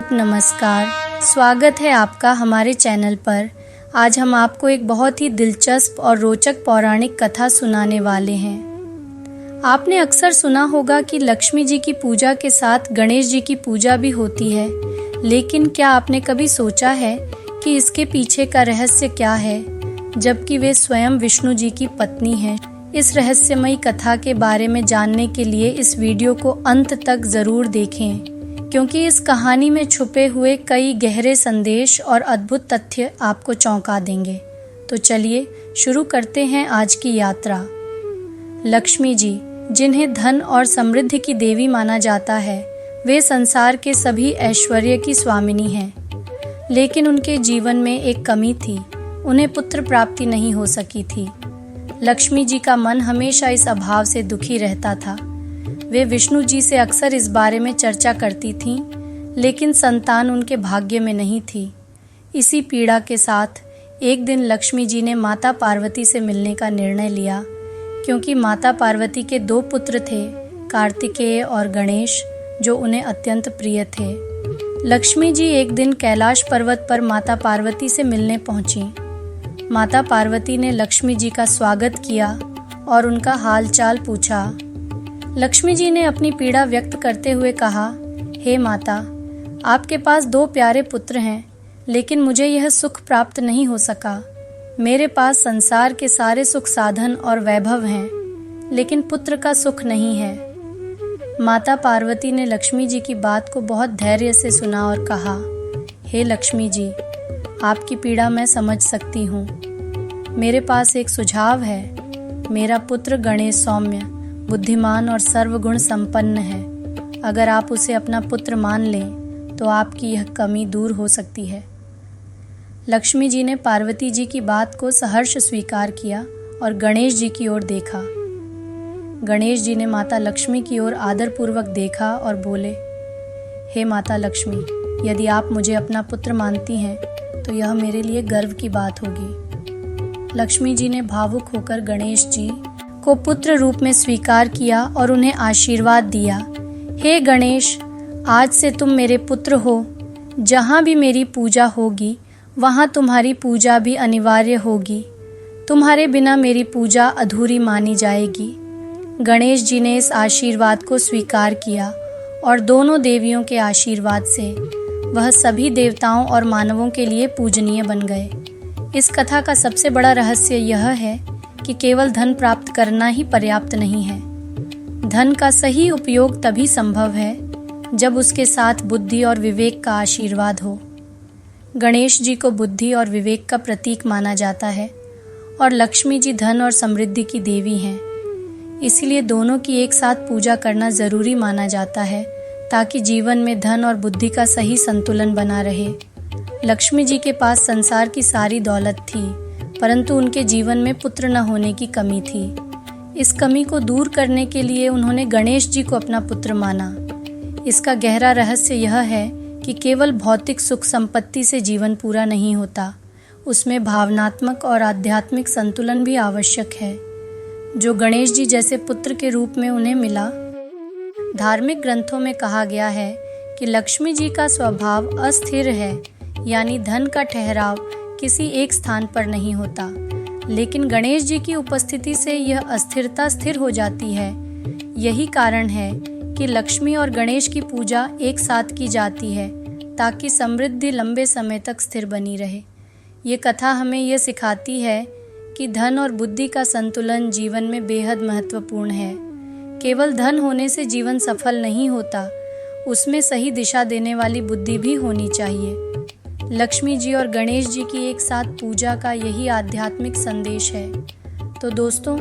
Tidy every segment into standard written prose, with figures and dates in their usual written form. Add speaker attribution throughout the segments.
Speaker 1: नमस्कार, स्वागत है आपका हमारे चैनल पर। आज हम आपको एक बहुत ही दिलचस्प और रोचक पौराणिक कथा सुनाने वाले हैं। आपने अक्सर सुना होगा कि लक्ष्मी जी की पूजा के साथ गणेश जी की पूजा भी होती है, लेकिन क्या आपने कभी सोचा है कि इसके पीछे का रहस्य क्या है, जबकि वे स्वयं विष्णु जी की पत्नी हैं। इस रहस्यमयी कथा के बारे में जानने के लिए इस वीडियो को अंत तक जरूर देखें, क्योंकि इस कहानी में छुपे हुए कई गहरे संदेश और अद्भुत तथ्य आपको चौंका देंगे। तो चलिए शुरू करते हैं आज की यात्रा। लक्ष्मी जी, जिन्हें धन और समृद्धि की देवी माना जाता है, वे संसार के सभी ऐश्वर्य की स्वामिनी हैं। लेकिन उनके जीवन में एक कमी थी, उन्हें पुत्र प्राप्ति नहीं हो सकी थी। लक्ष्मी जी का मन हमेशा इस अभाव से दुखी रहता था। वे विष्णु जी से अक्सर इस बारे में चर्चा करती थीं, लेकिन संतान उनके भाग्य में नहीं थी। इसी पीड़ा के साथ एक दिन लक्ष्मी जी ने माता पार्वती से मिलने का निर्णय लिया, क्योंकि माता पार्वती के 2 पुत्र थे, कार्तिकेय और गणेश, जो उन्हें अत्यंत प्रिय थे। लक्ष्मी जी एक दिन कैलाश पर्वत पर माता पार्वती से मिलने पहुंची। माता पार्वती ने लक्ष्मी जी का स्वागत किया और उनका हालचाल पूछा। लक्ष्मी जी ने अपनी पीड़ा व्यक्त करते हुए कहा, हे माता, आपके पास 2 प्यारे पुत्र हैं, लेकिन मुझे यह सुख प्राप्त नहीं हो सका। मेरे पास संसार के सारे सुख साधन और वैभव हैं, लेकिन पुत्र का सुख नहीं है। माता पार्वती ने लक्ष्मी जी की बात को बहुत धैर्य से सुना और कहा, हे लक्ष्मी जी, आपकी पीड़ा मैं समझ सकती हूँ। मेरे पास एक सुझाव है। मेरा पुत्र गणेश सौम्य, बुद्धिमान और सर्वगुण संपन्न है। अगर आप उसे अपना पुत्र मान लें तो आपकी यह कमी दूर हो सकती है। लक्ष्मी जी ने पार्वती जी की बात को सहर्ष स्वीकार किया और गणेश जी की ओर देखा। गणेश जी ने माता लक्ष्मी की ओर आदरपूर्वक देखा और बोले, हे माता लक्ष्मी, यदि आप मुझे अपना पुत्र मानती हैं तो यह मेरे लिए गर्व की बात होगी। लक्ष्मी जी ने भावुक होकर गणेश जी को पुत्र रूप में स्वीकार किया और उन्हें आशीर्वाद दिया। हे गणेश, आज से तुम मेरे पुत्र हो। जहाँ भी मेरी पूजा होगी, वहाँ तुम्हारी पूजा भी अनिवार्य होगी। तुम्हारे बिना मेरी पूजा अधूरी मानी जाएगी। गणेश जी ने इस आशीर्वाद को स्वीकार किया और दोनों देवियों के आशीर्वाद से वह सभी देवताओं और मानवों के लिए पूजनीय बन गए। इस कथा का सबसे बड़ा रहस्य यह है कि केवल धन प्राप्त करना ही पर्याप्त नहीं है। धन का सही उपयोग तभी संभव है जब उसके साथ बुद्धि और विवेक का आशीर्वाद हो। गणेश जी को बुद्धि और विवेक का प्रतीक माना जाता है और लक्ष्मी जी धन और समृद्धि की देवी हैं। इसलिए दोनों की एक साथ पूजा करना जरूरी माना जाता है, ताकि जीवन में धन और बुद्धि का सही संतुलन बना रहे। लक्ष्मी जी के पास संसार की सारी दौलत थी, परंतु उनके जीवन में पुत्र न होने की कमी थी। इस कमी को दूर करने के लिए उन्होंने गणेश जी को अपना पुत्र माना। इसका गहरा रहस्य यह है कि केवल भौतिक सुख संपत्ति से जीवन पूरा नहीं होता, उसमें भावनात्मक और आध्यात्मिक संतुलन भी आवश्यक है, जो गणेश जी जैसे पुत्र के रूप में उन्हें मिला। धार्मिक ग्रंथों में कहा गया है कि लक्ष्मी जी का स्वभाव अस्थिर है, यानी धन का ठहराव किसी एक स्थान पर नहीं होता, लेकिन गणेश जी की उपस्थिति से यह अस्थिरता स्थिर हो जाती है। यही कारण है कि लक्ष्मी और गणेश की पूजा एक साथ की जाती है, ताकि समृद्धि लंबे समय तक स्थिर बनी रहे। ये कथा हमें यह सिखाती है कि धन और बुद्धि का संतुलन जीवन में बेहद महत्वपूर्ण है। केवल धन होने से जीवन सफल नहीं होता, उसमें सही दिशा देने वाली बुद्धि भी होनी चाहिए। लक्ष्मी जी और गणेश जी की एक साथ पूजा का यही आध्यात्मिक संदेश है। तो दोस्तों,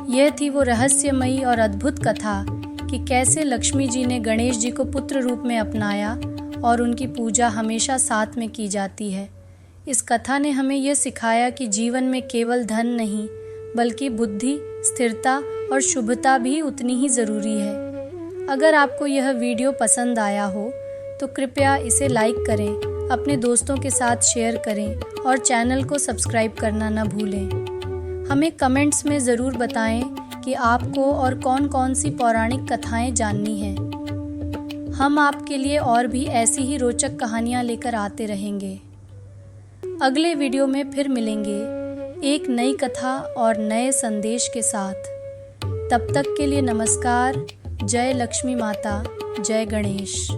Speaker 1: यह थी वो रहस्यमयी और अद्भुत कथा कि कैसे लक्ष्मी जी ने गणेश जी को पुत्र रूप में अपनाया और उनकी पूजा हमेशा साथ में की जाती है। इस कथा ने हमें यह सिखाया कि जीवन में केवल धन नहीं, बल्कि बुद्धि, स्थिरता और शुभता भी उतनी ही ज़रूरी है। अगर आपको यह वीडियो पसंद आया हो तो कृपया इसे लाइक करें, अपने दोस्तों के साथ शेयर करें और चैनल को सब्सक्राइब करना न भूलें। हमें कमेंट्स में ज़रूर बताएं कि आपको और कौन कौन सी पौराणिक कथाएं जाननी हैं। हम आपके लिए और भी ऐसी ही रोचक कहानियाँ लेकर आते रहेंगे। अगले वीडियो में फिर मिलेंगे एक नई कथा और नए संदेश के साथ। तब तक के लिए नमस्कार। जय लक्ष्मी माता, जय गणेश।